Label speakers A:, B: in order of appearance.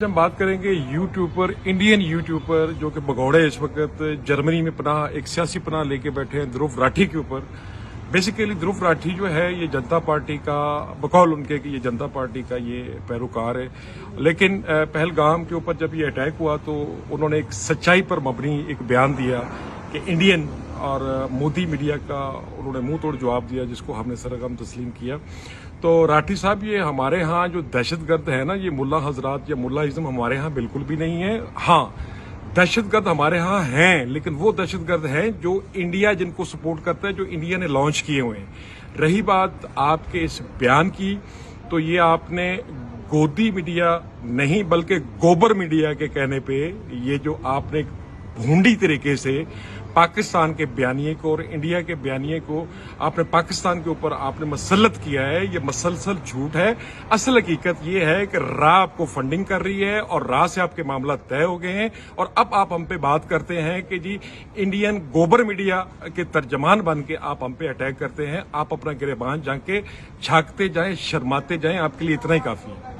A: हम बात करेंगे यूट्यूबर, इंडियन यूट्यूबर जो कि भगौड़े इस वक्त जर्मनी में पनाह एक सियासी पनाह लेके बैठे हैं ध्रुव राठी के ऊपर। बेसिकली ध्रुव राठी जो है ये जनता पार्टी का, बकौल उनके कि ये जनता पार्टी का ये पैरोकार है। लेकिन पहलगाम के ऊपर जब ये अटैक हुआ तो उन्होंने एक सच्चाई पर मबनी एक बयान दिया कि इंडियन और मोदी मीडिया का उन्होंने मुंह तोड़ जवाब दिया, जिसको हमने सरगम तस्लीम किया। तो राठी साहब, ये हमारे यहाँ जो दहशतगर्द है ना, ये मुल्ला हजरात या मुल्लाइज्म हमारे यहाँ बिल्कुल भी नहीं है। हाँ, दहशतगर्द हमारे यहाँ हैं, लेकिन वो दहशतगर्द हैं जो इंडिया जिनको सपोर्ट करता है, जो इंडिया ने लॉन्च किए हुए हैं। रही बात आपके इस बयान की, तो ये आपने गोदी मीडिया नहीं बल्कि गोबर मीडिया के कहने पे ये जो आपने भूंडी तरीके से पाकिस्तान के बयानिए को और इंडिया के बयानिए को आपने पाकिस्तान के ऊपर आपने मसलत किया है, ये मसलसल झूठ है। असल हकीकत ये है कि रा आपको फंडिंग कर रही है और रा से आपके मामला तय हो गए हैं। और अब आप हम पे बात करते हैं कि जी इंडियन गोबर मीडिया के तर्जमान बन के आप हम पे अटैक करते हैं। आप अपना गिरेबान जाके झांकते जाएं, शर्माते जाएं, आपके लिए इतना ही काफी है।